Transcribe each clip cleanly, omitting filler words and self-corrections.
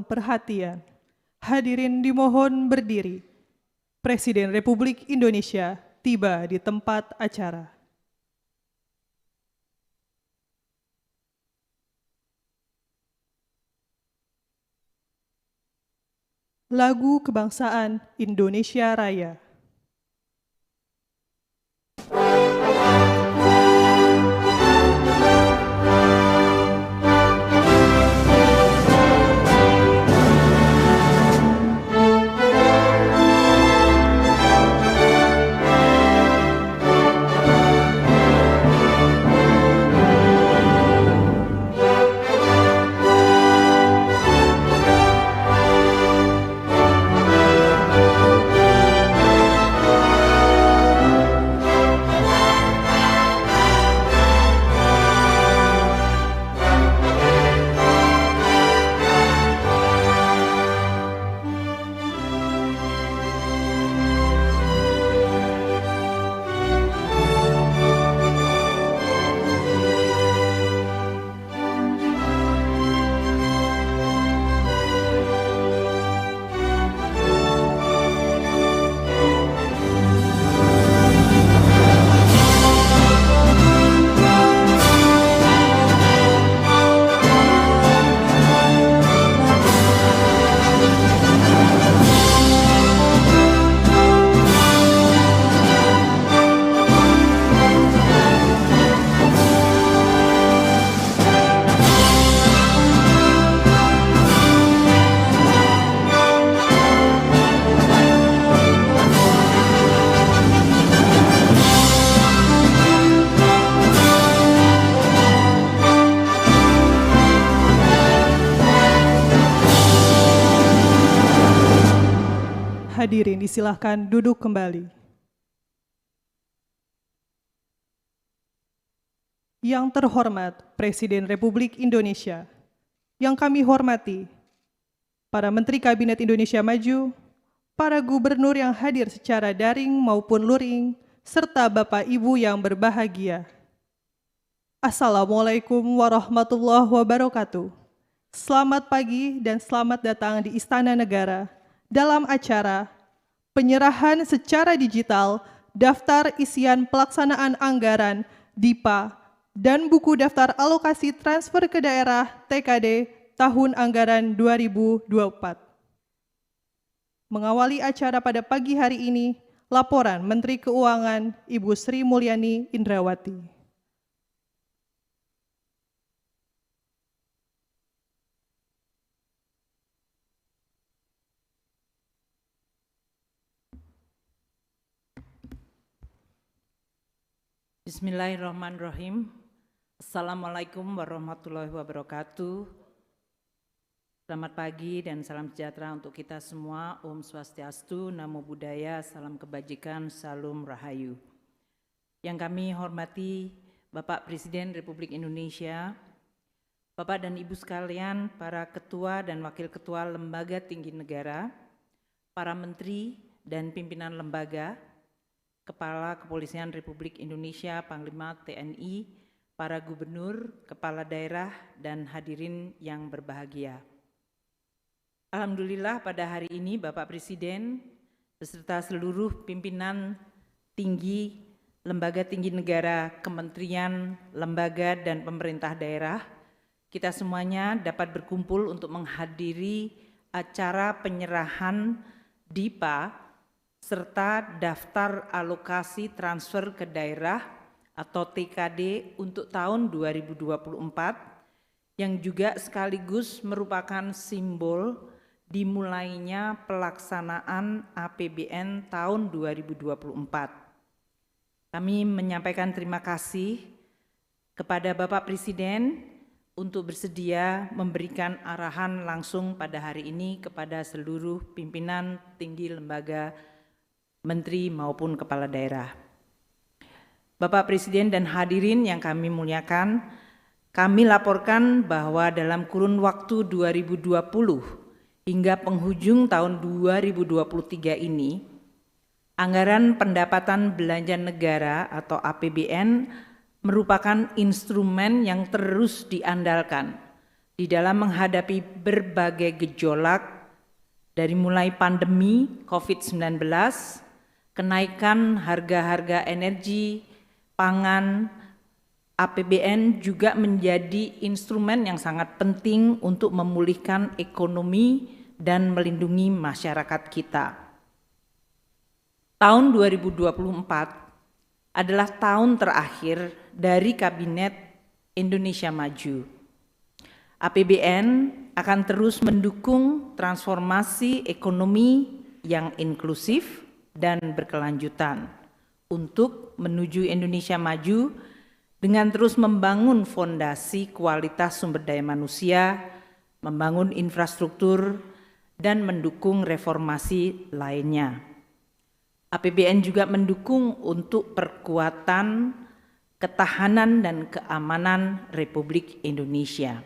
Mohon perhatian. Hadirin dimohon berdiri. Presiden Republik Indonesia tiba di tempat acara. Lagu Kebangsaan Indonesia Raya. Hadirin disilahkan duduk kembali. Yang terhormat Presiden Republik Indonesia, yang kami hormati, para Menteri Kabinet Indonesia Maju, para gubernur yang hadir secara daring maupun luring, serta Bapak Ibu yang berbahagia. Assalamualaikum warahmatullahi wabarakatuh. Selamat pagi dan selamat datang di Istana Negara dalam acara penyerahan secara digital daftar isian pelaksanaan anggaran DIPA dan buku daftar alokasi transfer ke daerah TKD tahun anggaran 2024. Mengawali acara pada pagi hari ini, laporan Menteri Keuangan Ibu Sri Mulyani Indrawati. Bismillahirrahmanirrahim. Assalamualaikum warahmatullahi wabarakatuh. Selamat pagi dan salam sejahtera untuk kita semua. Om Swastiastu, Namo Buddhaya, salam kebajikan, salam rahayu. Yang kami hormati Bapak Presiden Republik Indonesia, Bapak dan Ibu sekalian, para ketua dan wakil ketua lembaga tinggi negara, para menteri dan pimpinan lembaga, Kepala Kepolisian Republik Indonesia, Panglima TNI, para gubernur, kepala daerah, dan hadirin yang berbahagia. Alhamdulillah pada hari ini Bapak Presiden beserta seluruh pimpinan tinggi, lembaga tinggi negara, kementerian, lembaga, dan pemerintah daerah, kita semuanya dapat berkumpul untuk menghadiri acara penyerahan DIPA serta daftar alokasi transfer ke daerah atau TKD untuk tahun 2024 yang juga sekaligus merupakan simbol dimulainya pelaksanaan APBN tahun 2024. Kami menyampaikan terima kasih kepada Bapak Presiden untuk bersedia memberikan arahan langsung pada hari ini kepada seluruh pimpinan tinggi lembaga, menteri maupun kepala daerah. Bapak Presiden dan hadirin yang kami muliakan, kami laporkan bahwa dalam kurun waktu 2020 hingga penghujung tahun 2023 ini, anggaran pendapatan belanja negara atau APBN merupakan instrumen yang terus diandalkan di dalam menghadapi berbagai gejolak dari mulai pandemi COVID-19, kenaikan harga-harga energi, pangan, APBN juga menjadi instrumen yang sangat penting untuk memulihkan ekonomi dan melindungi masyarakat kita. Tahun 2024 adalah tahun terakhir dari Kabinet Indonesia Maju. APBN akan terus mendukung transformasi ekonomi yang inklusif dan berkelanjutan untuk menuju Indonesia maju dengan terus membangun fondasi kualitas sumber daya manusia, membangun infrastruktur, dan mendukung reformasi lainnya. APBN juga mendukung untuk perkuatan ketahanan dan keamanan Republik Indonesia.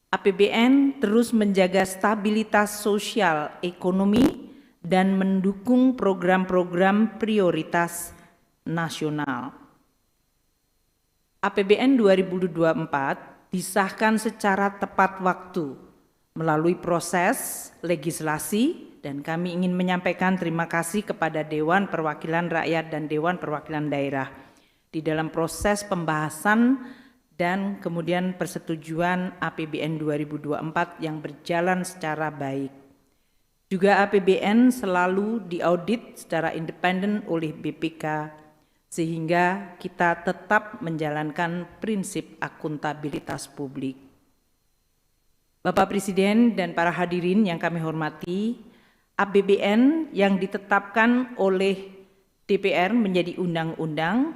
APBN terus menjaga stabilitas sosial ekonomi dan mendukung program-program prioritas nasional. APBN 2024 disahkan secara tepat waktu melalui proses legislasi, dan kami ingin menyampaikan terima kasih kepada Dewan Perwakilan Rakyat dan Dewan Perwakilan Daerah di dalam proses pembahasan dan kemudian persetujuan APBN 2024 yang berjalan secara baik. Juga APBN selalu diaudit secara independen oleh BPK, sehingga kita tetap menjalankan prinsip akuntabilitas publik. Bapak Presiden dan para hadirin yang kami hormati, APBN yang ditetapkan oleh DPR menjadi undang-undang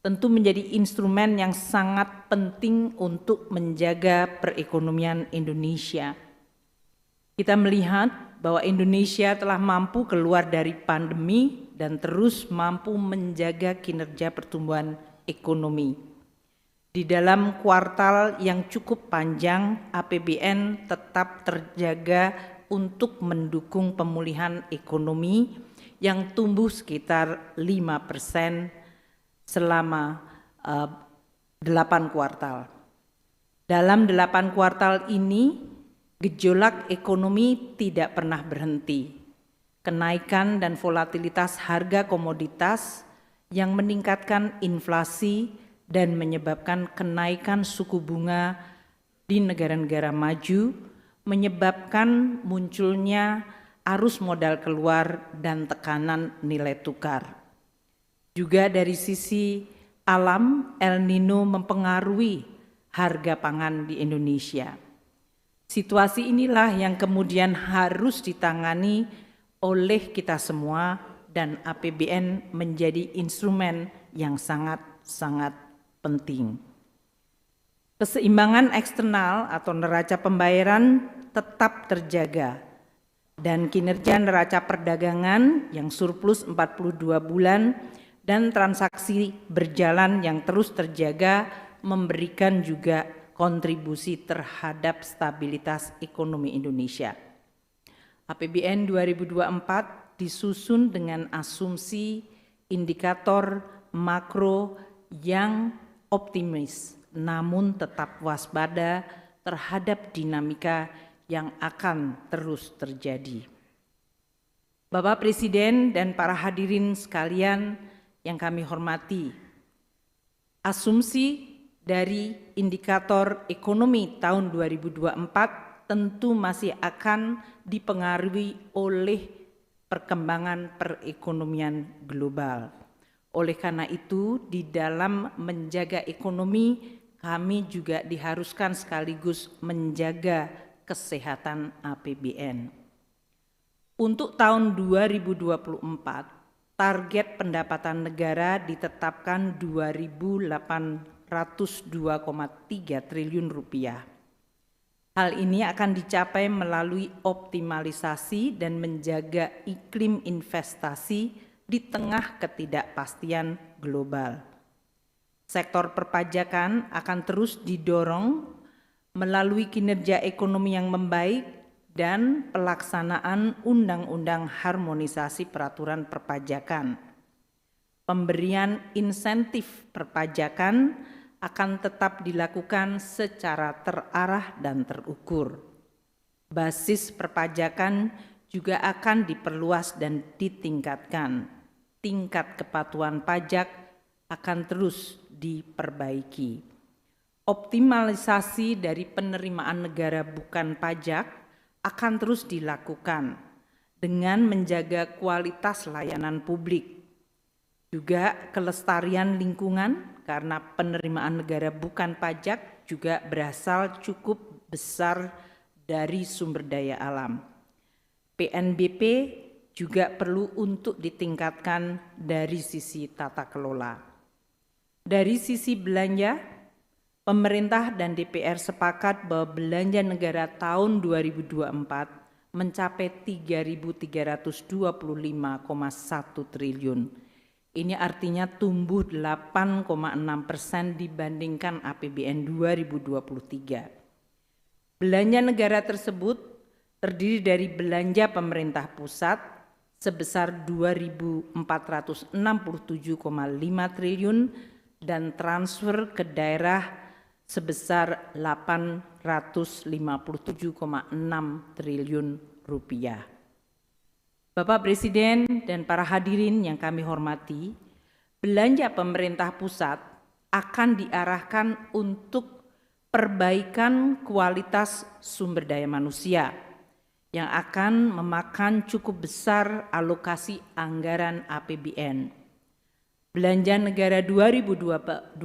tentu menjadi instrumen yang sangat penting untuk menjaga perekonomian Indonesia. Kita melihat bahwa Indonesia telah mampu keluar dari pandemi dan terus mampu menjaga kinerja pertumbuhan ekonomi. Di dalam kuartal yang cukup panjang, APBN tetap terjaga untuk mendukung pemulihan ekonomi yang tumbuh sekitar 5% selama 8 kuartal. Dalam 8 kuartal ini, gejolak ekonomi tidak pernah berhenti. Kenaikan dan volatilitas harga komoditas yang meningkatkan inflasi dan menyebabkan kenaikan suku bunga di negara-negara maju, menyebabkan munculnya arus modal keluar dan tekanan nilai tukar. Juga dari sisi alam, El Nino mempengaruhi harga pangan di Indonesia. Situasi inilah yang kemudian harus ditangani oleh kita semua, dan APBN menjadi instrumen yang sangat-sangat penting. Keseimbangan eksternal atau neraca pembayaran tetap terjaga, dan kinerja neraca perdagangan yang surplus 42 bulan dan transaksi berjalan yang terus terjaga memberikan juga kontribusi terhadap stabilitas ekonomi Indonesia. APBN 2024 disusun dengan asumsi indikator makro yang optimis, namun tetap waspada terhadap dinamika yang akan terus terjadi. Bapak Presiden dan para hadirin sekalian yang kami hormati, asumsi dari indikator ekonomi tahun 2024 tentu masih akan dipengaruhi oleh perkembangan perekonomian global. Oleh karena itu, di dalam menjaga ekonomi, kami juga diharuskan sekaligus menjaga kesehatan APBN. Untuk tahun 2024, target pendapatan negara ditetapkan 2.802,3 triliun rupiah. Hal ini akan dicapai melalui optimalisasi dan menjaga iklim investasi di tengah ketidakpastian global. Sektor perpajakan akan terus didorong melalui kinerja ekonomi yang membaik dan pelaksanaan undang-undang harmonisasi peraturan perpajakan. Pemberian insentif perpajakan akan tetap dilakukan secara terarah dan terukur. Basis perpajakan juga akan diperluas dan ditingkatkan. Tingkat kepatuhan pajak akan terus diperbaiki. Optimalisasi dari penerimaan negara bukan pajak akan terus dilakukan dengan menjaga kualitas layanan publik. Juga kelestarian lingkungan, karena penerimaan negara bukan pajak juga berasal cukup besar dari sumber daya alam. PNBP juga perlu untuk ditingkatkan dari sisi tata kelola. Dari sisi belanja, pemerintah dan DPR sepakat bahwa belanja negara tahun 2024 mencapai 3.325,1 triliun. Ini artinya tumbuh 8,6% dibandingkan APBN 2023. Belanja negara tersebut terdiri dari belanja pemerintah pusat sebesar 2.467,5 triliun dan transfer ke daerah sebesar 857,6 triliun rupiah. Bapak Presiden dan para hadirin yang kami hormati, belanja pemerintah pusat akan diarahkan untuk perbaikan kualitas sumber daya manusia yang akan memakan cukup besar alokasi anggaran APBN. Belanja negara 2024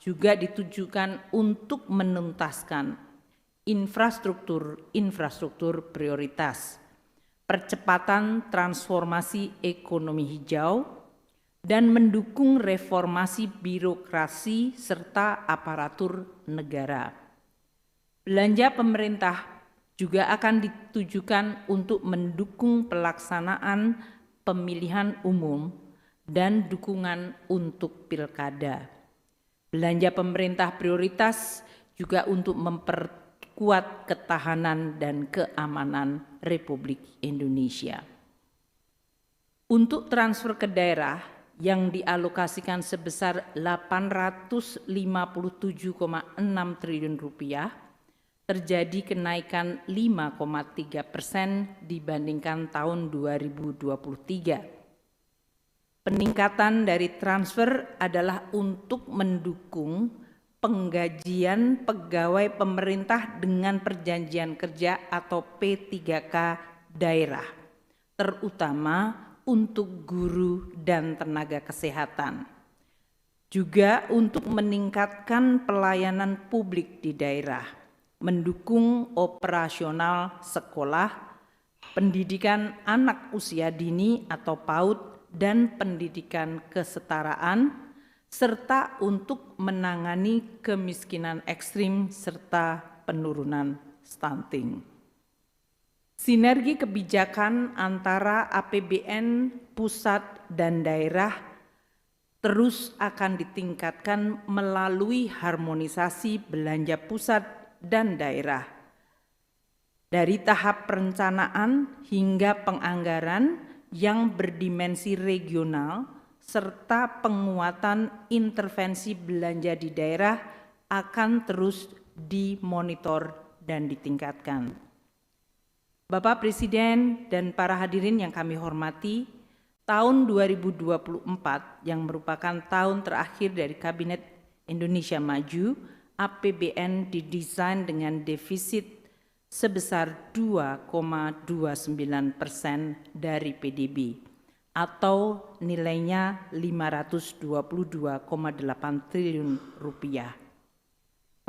juga ditujukan untuk menuntaskan infrastruktur prioritas, percepatan transformasi ekonomi hijau, dan mendukung reformasi birokrasi serta aparatur negara. Belanja pemerintah juga akan ditujukan untuk mendukung pelaksanaan pemilihan umum dan dukungan untuk pilkada. Belanja pemerintah prioritas juga untuk memperkuat ketahanan dan keamanan Republik Indonesia. Untuk transfer ke daerah yang dialokasikan sebesar 857,6 triliun rupiah, terjadi kenaikan 5,3% dibandingkan tahun 2023. Peningkatan dari transfer adalah untuk mendukung penggajian pegawai pemerintah dengan perjanjian kerja atau P3K daerah, terutama untuk guru dan tenaga kesehatan. Juga untuk meningkatkan pelayanan publik di daerah, mendukung operasional sekolah, pendidikan anak usia dini atau PAUD, dan pendidikan kesetaraan, serta untuk menangani kemiskinan ekstrim serta penurunan stunting. Sinergi kebijakan antara APBN pusat dan daerah terus akan ditingkatkan melalui harmonisasi belanja pusat dan daerah. Dari tahap perencanaan hingga penganggaran yang berdimensi regional serta penguatan intervensi belanja di daerah akan terus dimonitor dan ditingkatkan. Bapak Presiden dan para hadirin yang kami hormati, tahun 2024 yang merupakan tahun terakhir dari Kabinet Indonesia Maju, APBN didesain dengan defisit sebesar 2,29% dari PDB atau nilainya 522,8 triliun rupiah.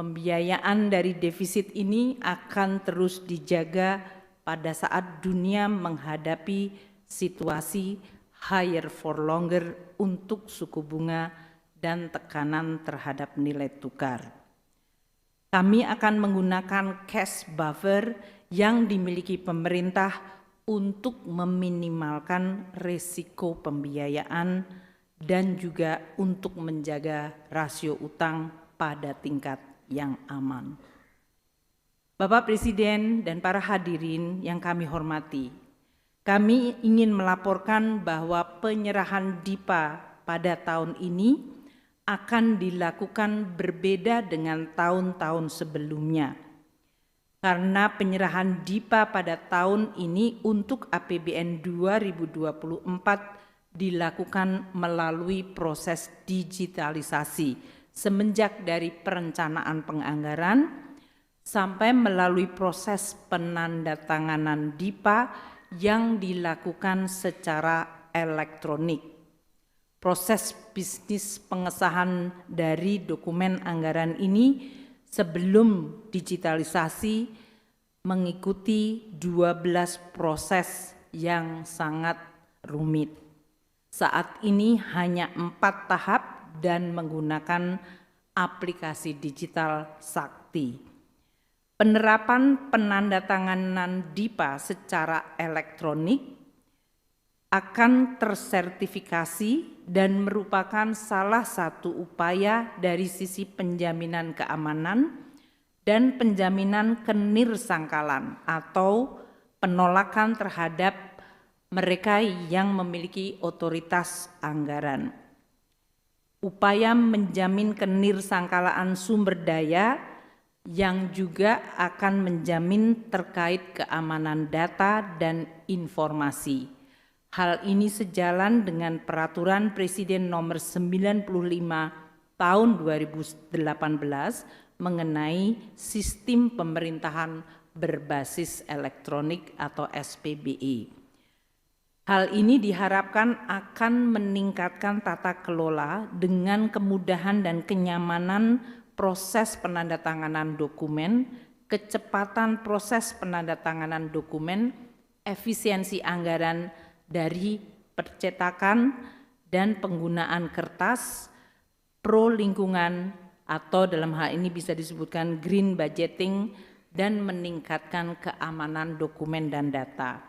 Pembiayaan dari defisit ini akan terus dijaga pada saat dunia menghadapi situasi higher for longer untuk suku bunga dan tekanan terhadap nilai tukar. Kami akan menggunakan cash buffer yang dimiliki pemerintah untuk meminimalkan risiko pembiayaan dan juga untuk menjaga rasio utang pada tingkat yang aman. Bapak Presiden dan para hadirin yang kami hormati, kami ingin melaporkan bahwa penyerahan DIPA pada tahun ini akan dilakukan berbeda dengan tahun-tahun sebelumnya. Karena penyerahan DIPA pada tahun ini untuk APBN 2024 dilakukan melalui proses digitalisasi semenjak dari perencanaan penganggaran sampai melalui proses penandatanganan DIPA yang dilakukan secara elektronik. Proses bisnis pengesahan dari dokumen anggaran ini sebelum digitalisasi mengikuti 12 proses yang sangat rumit. Saat ini hanya 4 tahap dan menggunakan aplikasi digital Sakti. Penerapan penandatanganan DIPA secara elektronik akan tersertifikasi dan merupakan salah satu upaya dari sisi penjaminan keamanan dan penjaminan kenirsangkalan atau penolakan terhadap mereka yang memiliki otoritas anggaran. Upaya menjamin kenirsangkalaan sumber daya yang juga akan menjamin terkait keamanan data dan informasi. Hal ini sejalan dengan Peraturan Presiden Nomor 95 Tahun 2018 mengenai Sistem Pemerintahan Berbasis Elektronik atau SPBE. Hal ini diharapkan akan meningkatkan tata kelola dengan kemudahan dan kenyamanan proses penandatanganan dokumen, kecepatan proses penandatanganan dokumen, efisiensi anggaran dari percetakan dan penggunaan kertas, pro lingkungan atau dalam hal ini bisa disebutkan green budgeting dan meningkatkan keamanan dokumen dan data.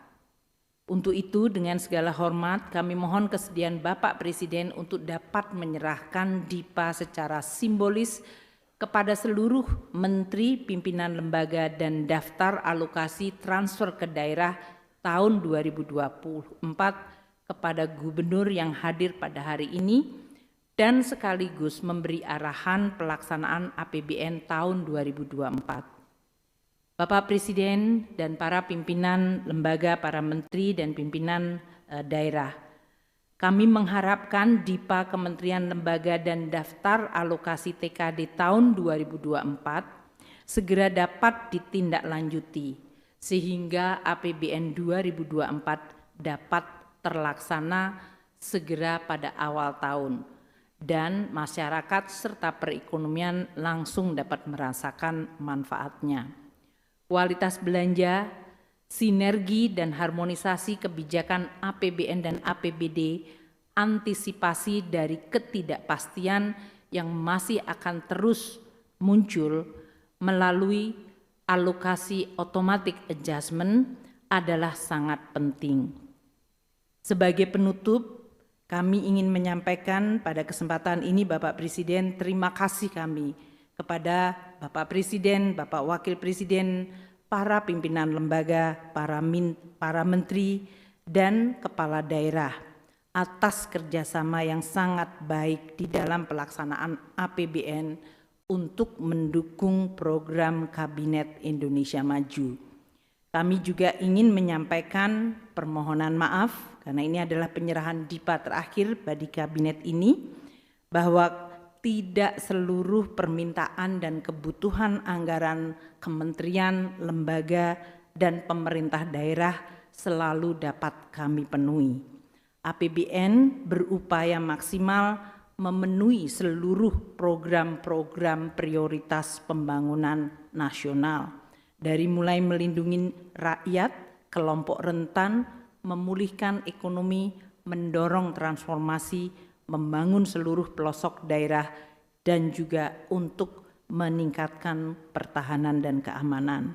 Untuk itu dengan segala hormat kami mohon kesediaan Bapak Presiden untuk dapat menyerahkan DIPA secara simbolis kepada seluruh menteri, pimpinan lembaga dan daftar alokasi transfer ke daerah tahun 2024 kepada gubernur yang hadir pada hari ini dan sekaligus memberi arahan pelaksanaan APBN tahun 2024. Bapak Presiden dan para pimpinan lembaga, para menteri dan pimpinan daerah, kami mengharapkan DIPA Kementerian Lembaga dan Daftar Alokasi TKD tahun 2024 segera dapat ditindaklanjuti sehingga APBN 2024 dapat terlaksana segera pada awal tahun dan masyarakat serta perekonomian langsung dapat merasakan manfaatnya. Kualitas belanja, sinergi dan harmonisasi kebijakan APBN dan APBD, antisipasi dari ketidakpastian yang masih akan terus muncul melalui alokasi automatic adjustment adalah sangat penting. Sebagai penutup, kami ingin menyampaikan pada kesempatan ini Bapak Presiden, terima kasih kami kepada Bapak Presiden, Bapak Wakil Presiden, para pimpinan lembaga, para menteri, dan kepala daerah atas kerjasama yang sangat baik di dalam pelaksanaan APBN untuk mendukung program Kabinet Indonesia Maju. Kami juga ingin menyampaikan permohonan maaf karena ini adalah penyerahan DIPA terakhir bagi kabinet ini, bahwa tidak seluruh permintaan dan kebutuhan anggaran kementerian, lembaga, dan pemerintah daerah selalu dapat kami penuhi. APBN berupaya maksimal memenuhi seluruh program-program prioritas pembangunan nasional, dari mulai melindungi rakyat, kelompok rentan, memulihkan ekonomi, mendorong transformasi, membangun seluruh pelosok daerah, dan juga untuk meningkatkan pertahanan dan keamanan.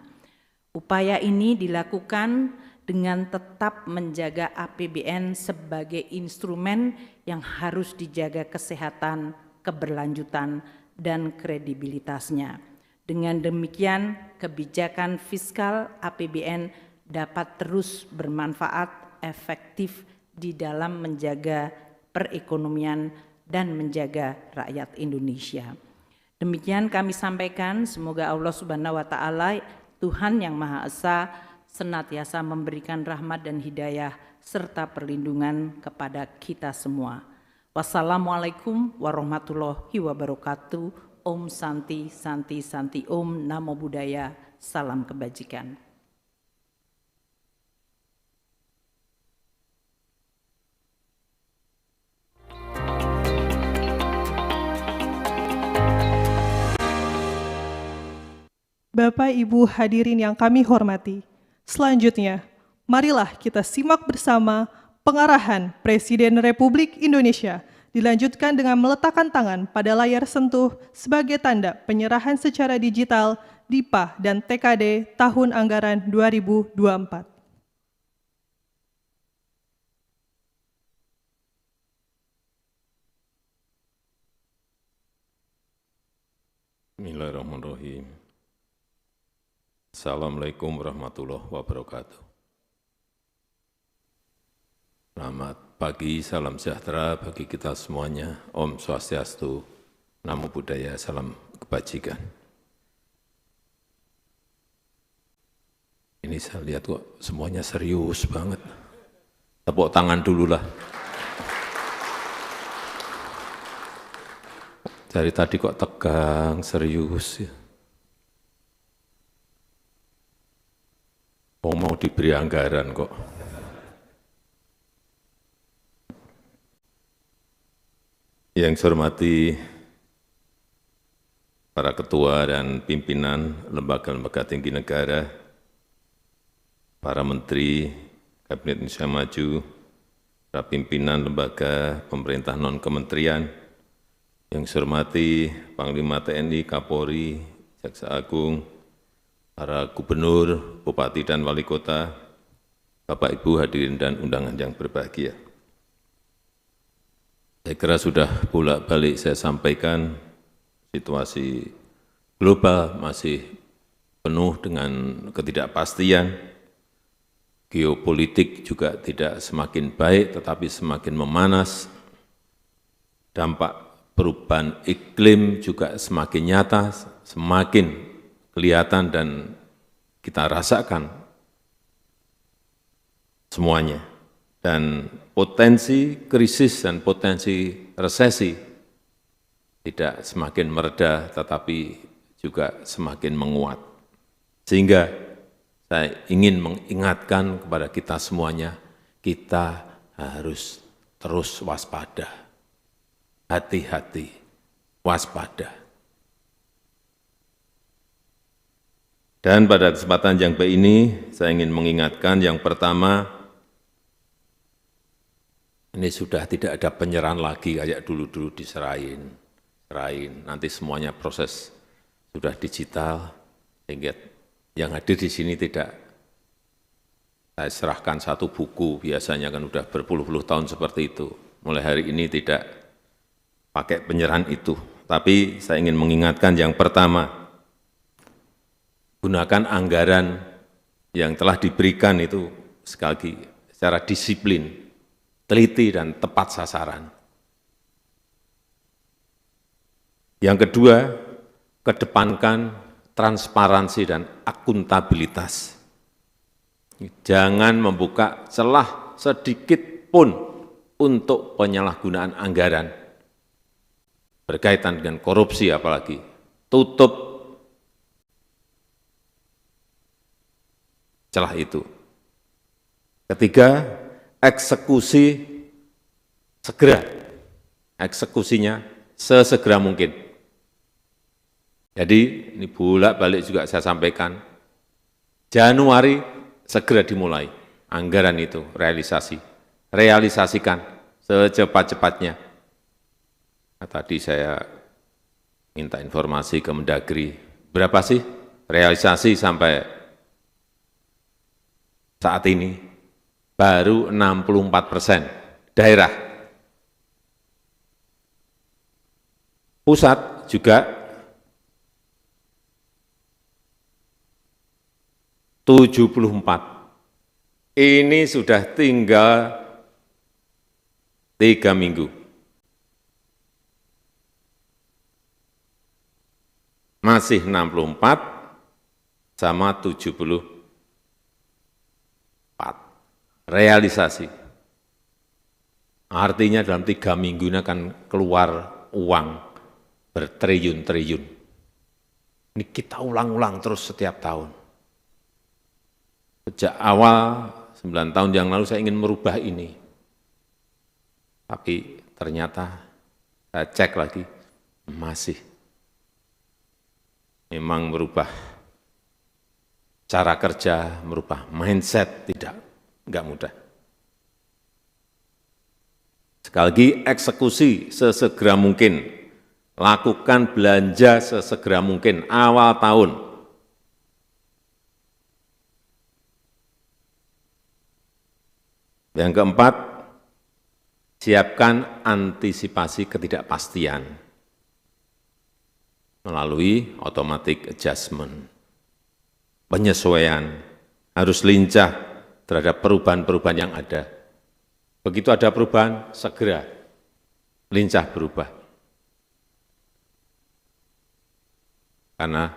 Upaya ini dilakukan dengan tetap menjaga APBN sebagai instrumen yang harus dijaga kesehatan, keberlanjutan, dan kredibilitasnya. Dengan demikian, kebijakan fiskal APBN dapat terus bermanfaat efektif di dalam menjaga perekonomian dan menjaga rakyat Indonesia. Demikian kami sampaikan, semoga Allah Subhanahu wa Ta'ala, Tuhan yang Maha Esa, senantiasa memberikan rahmat dan hidayah serta perlindungan kepada kita semua. Wassalamualaikum warahmatullahi wabarakatuh. Om Santi, Santi, Santi Om, Namo Buddhaya, salam kebajikan. Bapak Ibu hadirin yang kami hormati, selanjutnya marilah kita simak bersama pengarahan Presiden Republik Indonesia dilanjutkan dengan meletakkan tangan pada layar sentuh sebagai tanda penyerahan secara digital DIPA dan TKD tahun anggaran 2024. Bismillahirrahmanirrahim. Assalamualaikum warahmatullahi wabarakatuh. Selamat pagi, salam sejahtera bagi kita semuanya. Om Swastiastu, Namo Buddhaya, salam kebajikan. Ini saya lihat kok semuanya serius banget. Tepuk tangan dulu lah. Dari tadi kok tegang, serius ya. Oh, mau diberi anggaran kok. Yang saya hormati para ketua dan pimpinan lembaga-lembaga tinggi negara, para menteri Kabinet Indonesia Maju, para pimpinan lembaga pemerintah non-kementerian, yang saya hormati Panglima TNI, Kapolri, Jaksa Agung, para gubernur, bupati dan wali kota, Bapak Ibu hadirin dan undangan yang berbahagia. Saya kira sudah bolak-balik saya sampaikan, situasi global masih penuh dengan ketidakpastian, geopolitik juga tidak semakin baik tetapi semakin memanas, dampak perubahan iklim juga semakin nyata, semakin kelihatan dan kita rasakan semuanya. Dan potensi krisis dan potensi resesi tidak semakin mereda tetapi juga semakin menguat. Sehingga saya ingin mengingatkan kepada kita semuanya, kita harus terus waspada, hati-hati, waspada. Dan pada kesempatan yang baik ini, saya ingin mengingatkan yang pertama, ini sudah tidak ada penyerahan lagi kayak dulu-dulu diserahin, nanti semuanya proses sudah digital, sehingga yang hadir di sini tidak saya serahkan satu buku, biasanya kan udah berpuluh-puluh tahun seperti itu. Mulai hari ini tidak pakai penyerahan itu, tapi saya ingin mengingatkan yang pertama, gunakan anggaran yang telah diberikan itu sekali lagi secara disiplin, teliti dan tepat sasaran. Yang kedua, kedepankan transparansi dan akuntabilitas. Jangan membuka celah sedikit pun untuk penyalahgunaan anggaran berkaitan dengan korupsi apalagi. Tutup celah itu. Ketiga, eksekusi segera, eksekusinya sesegera mungkin. Jadi ini bolak-balik juga saya sampaikan, Januari segera dimulai anggaran itu realisasikan secepat-cepatnya. Nah, tadi saya minta informasi ke Mendagri, berapa sih realisasi sampai saat ini? Baru 64%. Daerah. Pusat juga 74. Ini sudah tinggal 3 minggu. masih 64 sama 74. Realisasi. Artinya dalam 3 minggu ini akan keluar uang bertriliun-triliun. Ini kita ulang-ulang terus setiap tahun. Sejak awal 9 tahun yang lalu saya ingin merubah ini. Tapi ternyata saya cek lagi, masih. Memang merubah cara kerja, merubah mindset, enggak mudah. Sekali lagi, eksekusi sesegera mungkin. Lakukan belanja sesegera mungkin, awal tahun. Yang keempat, siapkan antisipasi ketidakpastian melalui automatic adjustment. Penyesuaian harus lincah terhadap perubahan-perubahan yang ada. Begitu ada perubahan, segera lincah berubah. Karena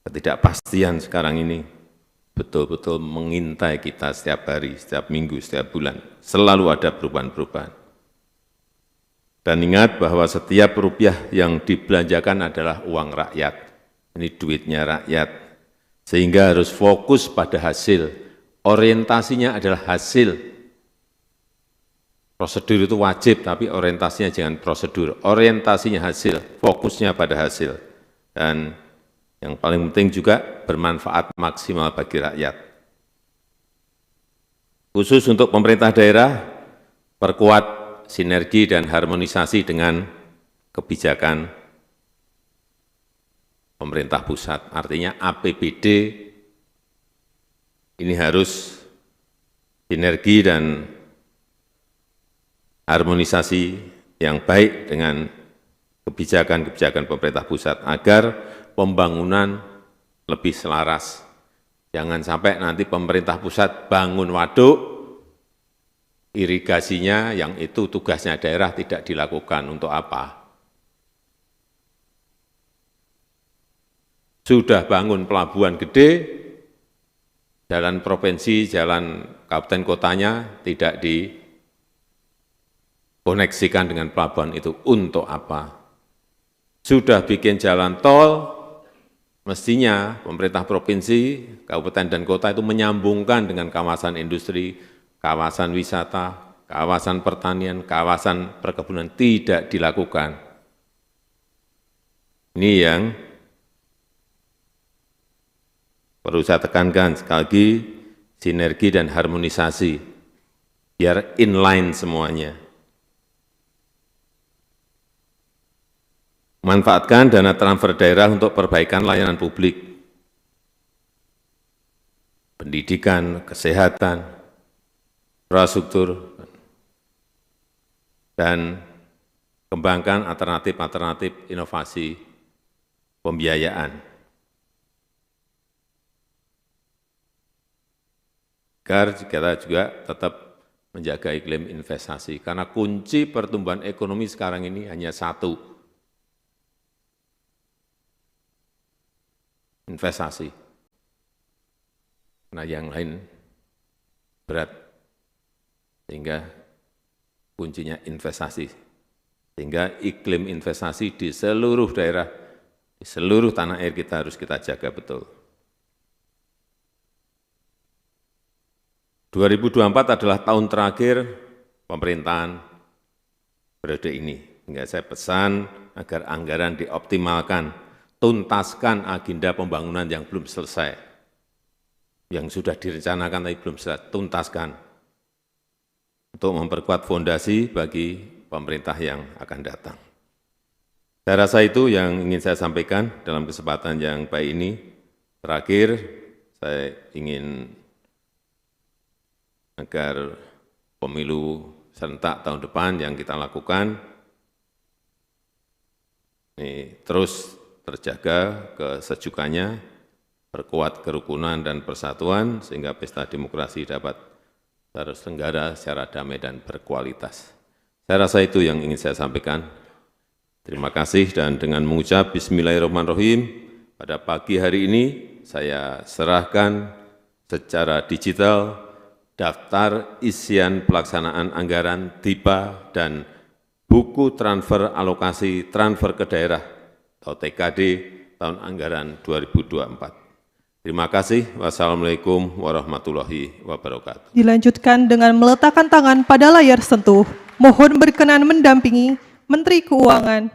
ketidakpastian sekarang ini betul-betul mengintai kita setiap hari, setiap minggu, setiap bulan. Selalu ada perubahan-perubahan. Dan ingat bahwa setiap rupiah yang dibelanjakan adalah uang rakyat. Ini duitnya rakyat. Sehingga harus fokus pada hasil. Orientasinya adalah hasil. Prosedur itu wajib, tapi orientasinya jangan prosedur. Orientasinya hasil, fokusnya pada hasil. Dan yang paling penting juga bermanfaat maksimal bagi rakyat. Khusus untuk pemerintah daerah, perkuat sinergi dan harmonisasi dengan kebijakan pemerintah pusat. Artinya APBD ini harus sinergi dan harmonisasi yang baik dengan kebijakan-kebijakan pemerintah pusat agar pembangunan lebih selaras. Jangan sampai nanti pemerintah pusat bangun waduk, irigasinya yang itu tugasnya daerah tidak dilakukan. Untuk apa? Sudah bangun pelabuhan gede, jalan provinsi, jalan kabupaten kotanya tidak dikoneksikan dengan pelabuhan itu. Untuk apa? Sudah bikin jalan tol, mestinya pemerintah provinsi, kabupaten dan kota itu menyambungkan dengan kawasan industri, kawasan wisata, kawasan pertanian, kawasan perkebunan. Tidak dilakukan. Ini yang perlu saya tekankan sekali lagi, sinergi dan harmonisasi, biar inline semuanya. Manfaatkan dana transfer daerah untuk perbaikan layanan publik, pendidikan, kesehatan, infrastruktur, dan kembangkan alternatif-alternatif inovasi pembiayaan. Agar kita juga tetap menjaga iklim investasi, karena kunci pertumbuhan ekonomi sekarang ini hanya satu, investasi. Nah, yang lain berat, sehingga kuncinya investasi. Sehingga iklim investasi di seluruh daerah, di seluruh tanah air kita harus kita jaga betul. 2024 adalah tahun terakhir pemerintahan periode ini. Sehingga saya pesan agar anggaran dioptimalkan, tuntaskan agenda pembangunan yang belum selesai, yang sudah direncanakan tapi belum selesai, tuntaskan, untuk memperkuat fondasi bagi pemerintah yang akan datang. Saya rasa itu yang ingin saya sampaikan dalam kesempatan yang baik ini. Terakhir, saya ingin agar pemilu serentak tahun depan yang kita lakukan ini terus terjaga kesejukannya, perkuat kerukunan dan persatuan, sehingga pesta demokrasi dapat terselenggara secara damai dan berkualitas. Saya rasa itu yang ingin saya sampaikan. Terima kasih dan dengan mengucap Bismillahirrahmanirrahim, pada pagi hari ini saya serahkan secara digital daftar isian pelaksanaan anggaran DIPA dan buku transfer alokasi transfer ke daerah atau TKD tahun anggaran 2024. Terima kasih. Wassalamualaikum warahmatullahi wabarakatuh. Dilanjutkan dengan meletakkan tangan pada layar sentuh. Mohon berkenan mendampingi Menteri Keuangan,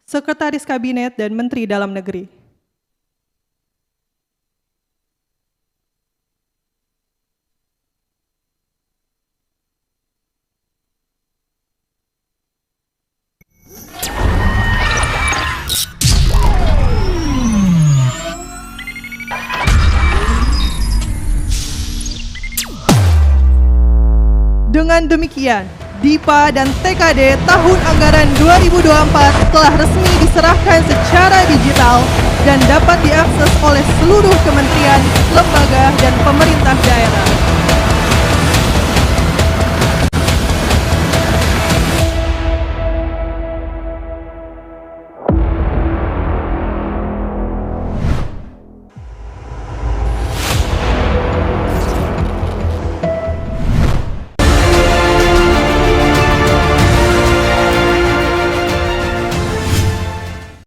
Sekretaris Kabinet, dan Menteri Dalam Negeri. Dengan demikian, DIPA dan TKD tahun anggaran 2024 telah resmi diserahkan secara digital dan dapat diakses oleh seluruh kementerian, lembaga, dan pemerintah daerah.